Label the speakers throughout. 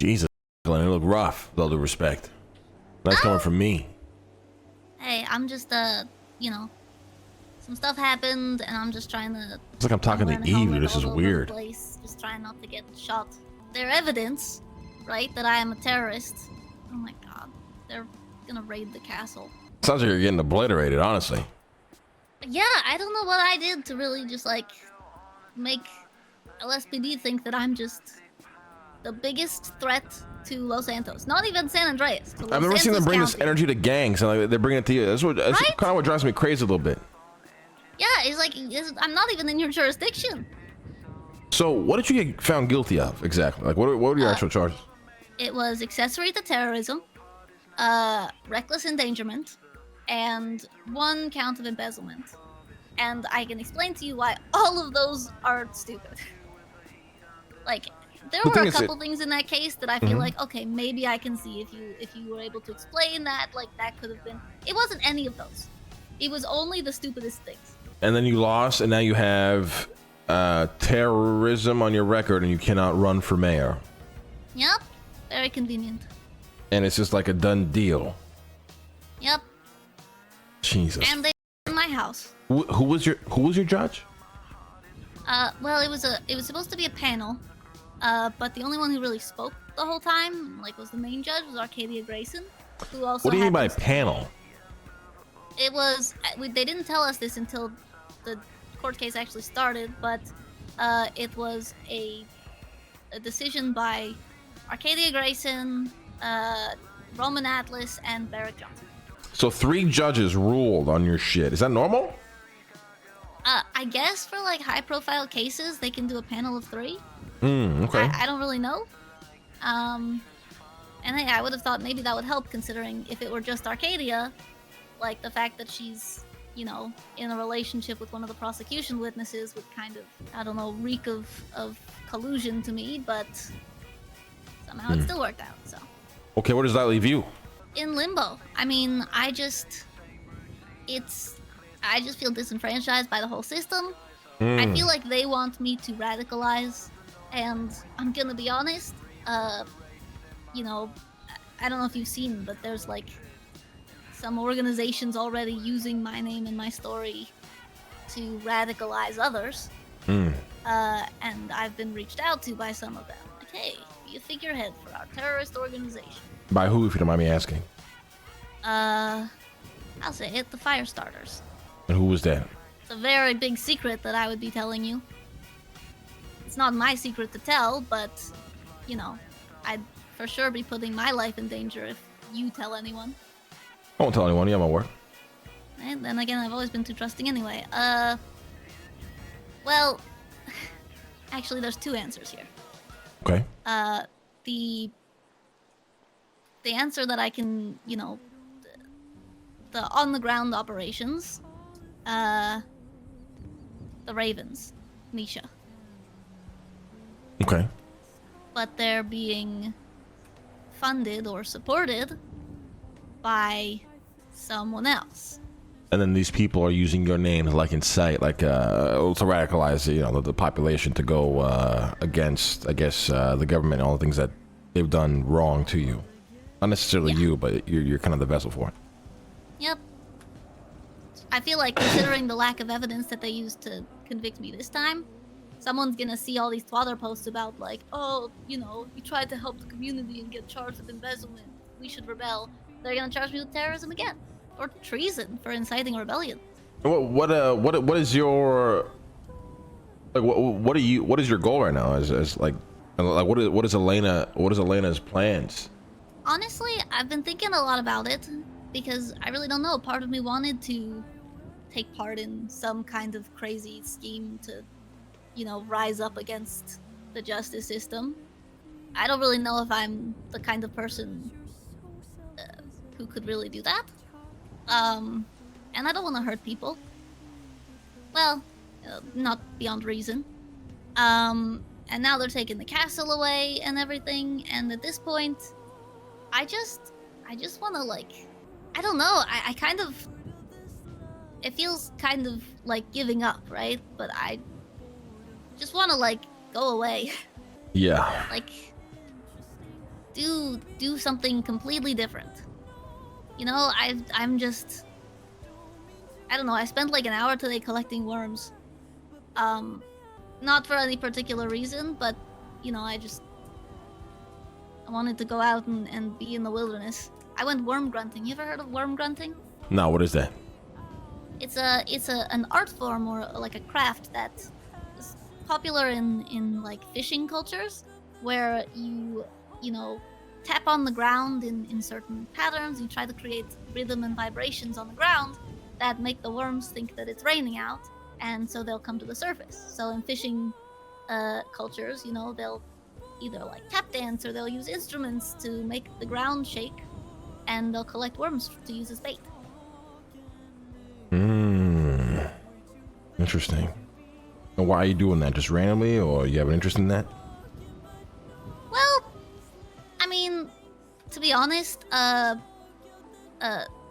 Speaker 1: Jesus, Glenn, it look rough, with all due respect. That's coming from me.
Speaker 2: Hey, I'm just, you know, some stuff happened, and I'm just trying to...
Speaker 1: It's like I'm talking to Eve. This is weird.
Speaker 2: Just trying not to get shot. Their evidence, right, that I am a terrorist. Oh my god. They're gonna raid the castle.
Speaker 1: Sounds like you're getting obliterated, honestly.
Speaker 2: Yeah, I don't know what I did to really just, like, make LSPD think that I'm just the biggest threat to Los Santos. Not even San Andreas.
Speaker 1: I've never seen them bring this energy to gangs, and like, they're bringing it to you. That's kind of what drives me crazy a little bit.
Speaker 2: Yeah, it's like, I'm not even in your jurisdiction.
Speaker 1: So, what did you get found guilty of, exactly? Like, what were your actual charges?
Speaker 2: It was accessory to terrorism, reckless endangerment, and 1 count of embezzlement. And I can explain to you why all of those are stupid. Like, there were a couple things in that case that I feel like, okay, maybe I can see if you were able to explain that, like, that could have been... It wasn't any of those. It was only the stupidest things. And
Speaker 1: then you lost, and now you have terrorism on your record, and you cannot run for mayor.
Speaker 2: Yep. Very convenient.
Speaker 1: And it's just like a done deal.
Speaker 2: Yep.
Speaker 1: Jesus.
Speaker 2: And they in my house.
Speaker 1: Who was your judge?
Speaker 2: Well, it was supposed to be a panel, but the only one who really spoke the whole time, like, was the main judge, was Arcadia Grayson, who also.
Speaker 1: What do you mean by panel?
Speaker 2: It was. They didn't tell us this until the court case actually started, but it was a decision by Arcadia Grayson, Roman Atlas, and Barrett Johnson.
Speaker 1: So 3 judges ruled on your shit. Is that normal?
Speaker 2: I guess for, like, high-profile cases, they can do a panel of 3.
Speaker 1: Okay.
Speaker 2: I don't really know. And I would have thought maybe that would help, considering if it were just Arcadia, like, the fact that she's, you know, in a relationship with one of the prosecution witnesses would kind of, I don't know, reek of collusion to me, but somehow it still worked out, so.
Speaker 1: Okay, where does that leave you?
Speaker 2: In limbo. I mean, I just feel disenfranchised by the whole system. I feel like they want me to radicalize, and I'm gonna be honest, you know, I don't know if you've seen, but there's, like, some organizations already using my name and my story to radicalize others. And I've been reached out to by some of them. Like, hey, be a figurehead for our terrorist organization.
Speaker 1: By who, if you don't mind me asking?
Speaker 2: I'll say it, the Firestarters.
Speaker 1: And who was that?
Speaker 2: It's a very big secret that I would be telling you. It's not my secret to tell, but, you know, I'd for sure be putting my life in danger if you tell anyone.
Speaker 1: I won't tell anyone. Yeah, my word.
Speaker 2: And then again, I've always been too trusting anyway. Well, actually, there's 2 answers here.
Speaker 1: Okay.
Speaker 2: The answer that I can, you know, the on-the-ground operations, the Ravens, Nisha.
Speaker 1: Okay.
Speaker 2: But they're being funded or supported by someone else.
Speaker 1: And then these people are using your name, like, incite, like, to radicalize, you know, the population to go against, I guess, the government and all the things that they've done wrong to you. Not necessarily you, but you're kind of the vessel for it.
Speaker 2: Yep. I feel like, considering the lack of evidence that they used to convict me this time, someone's gonna see all these Twitter posts about, like, oh, you know, you tried to help the community and get charged with embezzlement. We should rebel. They're gonna charge me with terrorism again, or treason for inciting rebellion.
Speaker 1: What is your, like, what is your goal right now? As like what is Elena's plans?
Speaker 2: Honestly, I've been thinking a lot about it, because I really don't know. Part of me wanted to take part in some kind of crazy scheme to, you know, rise up against the justice system. I don't really know if I'm the kind of person who could really do that. And I don't want to hurt people. Well, not beyond reason. And now they're taking the castle away and everything, and at this point, I just want to, like, I don't know, I kind of, it feels kind of like giving up, right? But I just want to, like, go away.
Speaker 1: Yeah.
Speaker 2: Like, do something completely different. You know, I'm just, I don't know. I spent like an hour today collecting worms. Not for any particular reason, but you know, I wanted to go out and be in the wilderness. I went worm grunting. You ever heard of worm grunting?
Speaker 1: No, what is that?
Speaker 2: It's an art form or like a craft that is popular in like fishing cultures, where you know tap on the ground in certain patterns. You try to create rhythm and vibrations on the ground that make the worms think that it's raining out, and so they'll come to the surface. So in fishing cultures, you know, they'll either like tap dance or they'll use instruments to make the ground shake, and they'll collect worms to use as bait.
Speaker 1: Interesting. And why are you doing that? Just randomly, or you have an interest in that?
Speaker 2: Well, I mean, to be honest,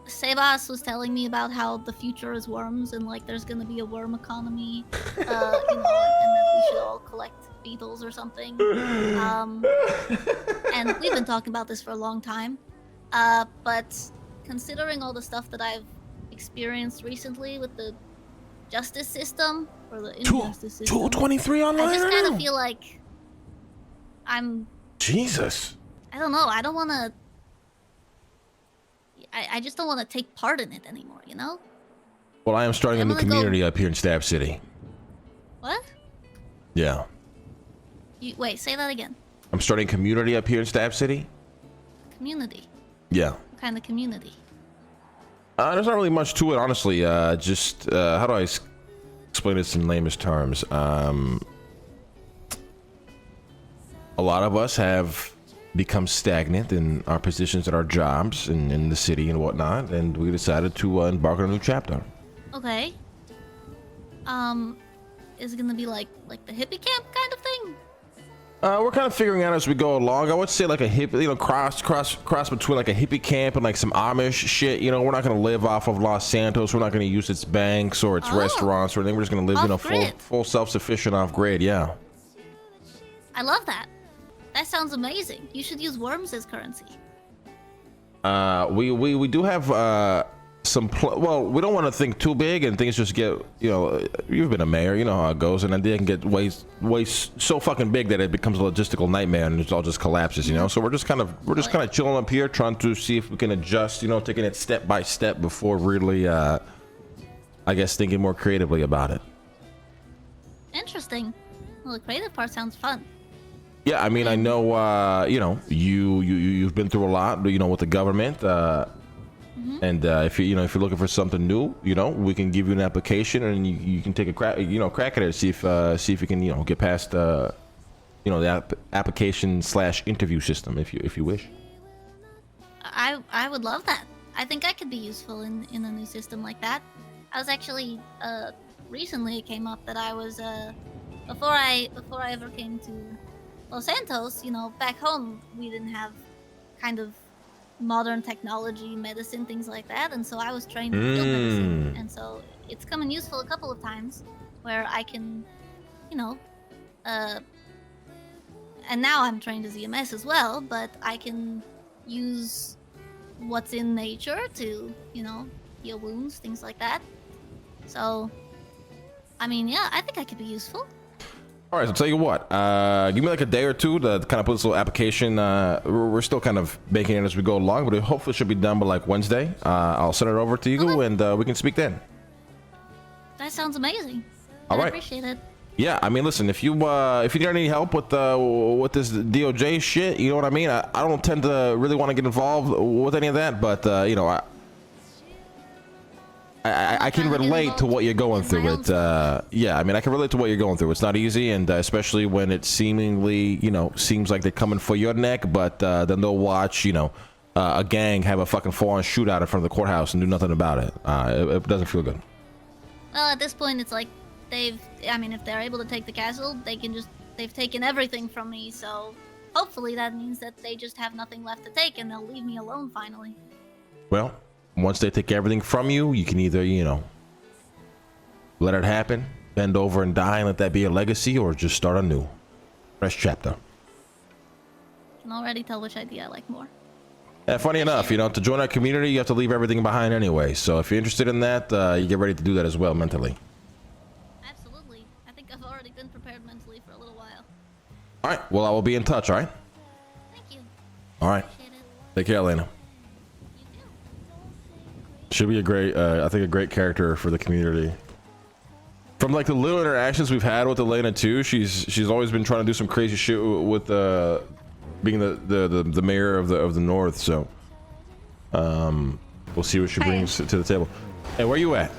Speaker 2: Sebas was telling me about how the future is worms and like there's gonna be a worm economy, you know, and that we should all collect beetles or something. And we've been talking about this for a long time. But considering all the stuff that I've experienced recently with the justice system or the injustice system,
Speaker 1: 223 online.
Speaker 2: I just kind of feel like I'm.
Speaker 1: Jesus.
Speaker 2: I don't know. I don't want to. I just don't want to take part in it anymore. You know.
Speaker 1: Well, I am starting a new community up here in Stab City.
Speaker 2: What?
Speaker 1: Yeah.
Speaker 2: Wait, say that again.
Speaker 1: I'm starting a community up here in Stab City.
Speaker 2: Community.
Speaker 1: Yeah.
Speaker 2: What kind of community?
Speaker 1: There's not really much to it, honestly. Just how do I explain this in lamest terms? A lot of us have become stagnant in our positions at our jobs and in the city and whatnot, and we decided to embark on a new chapter.
Speaker 2: Okay. Is it gonna be like the hippie camp kind of thing?
Speaker 1: We're kind of figuring out as we go along. I would say like a hippie, you know, cross between like a hippie camp and like some Amish shit. You know, we're not gonna live off of Los Santos. We're not gonna use its banks or its restaurants or anything. We're just gonna live, you know, full self-sufficient off grid. Yeah.
Speaker 2: I love that. That sounds amazing. You should use worms as currency.
Speaker 1: We do have well, we don't want to think too big and things just get, you know, you've been a mayor, you know how it goes, and idea can get way so fucking big that it becomes a logistical nightmare and it all just collapses, you know. So we're just kind of chilling up here, trying to see if we can adjust, you know, taking it step by step before really I guess thinking more creatively about it.
Speaker 2: Interesting. Well, the creative part sounds fun.
Speaker 1: Yeah, I mean, I know, you know, you've been through a lot, you know, with the government, and if you're looking for something new, you know, we can give you an application and you can take a crack at it, see if you can, you know, get past, you know, the application / interview system if you wish.
Speaker 2: I would love that. I think I could be useful in a new system like that. I was actually recently it came up that I was before I ever came to Los Santos, you know, back home we didn't have kind of modern technology, medicine, things like that, and so I was trained in field medicine, and so it's come in useful a couple of times where I can, you know, and now I'm trained as EMS as well, but I can use what's in nature to, you know, heal wounds, things like that. So, I mean, yeah, I think I could be useful.
Speaker 1: All right, so tell you what, give me like a day or two to kind of put this little application. We're still kind of making it as we go along, but it hopefully should be done by like Wednesday. I'll send it over to you, and we can speak then.
Speaker 2: That sounds amazing.
Speaker 1: All right.
Speaker 2: I appreciate it.
Speaker 1: Yeah, I mean, listen, if you need any help with this DOJ shit, you know what I mean. I don't tend to really want to get involved with any of that, but you know, I can relate to what you're going through. Yeah, I mean, I can relate to what you're going through. It's not easy, and especially when it seemingly, you know, seems like they're coming for your neck, but then they'll watch, you know, a gang have a fucking full-on shootout in front of the courthouse and do nothing about it. It doesn't feel good.
Speaker 2: Well, at this point, it's like if they're able to take the castle, they've taken everything from me, so hopefully that means that they just have nothing left to take and they'll leave me alone finally.
Speaker 1: Well, once they take everything from you, you can either, you know, let it happen, bend over and die and let that be a legacy, or just start a new, fresh chapter.
Speaker 2: can already tell which idea I like more.
Speaker 1: Yeah, funny enough, you know, to join our community, you have to leave everything behind anyway. So if you're interested in that, you get ready to do that as well mentally.
Speaker 2: Absolutely. I think I've already been prepared mentally for a little while.
Speaker 1: All right. Well, I will be in touch. All right.
Speaker 2: Thank you.
Speaker 1: All right.
Speaker 2: Appreciate it.
Speaker 1: Take care, Elena.
Speaker 2: You too.
Speaker 1: Should be a great, I think, a great character for the community. From like the little interactions we've had with Elena too, she's always been trying to do some crazy shit with being the mayor of the north. So we'll see what she brings to the table. Hey, where you at?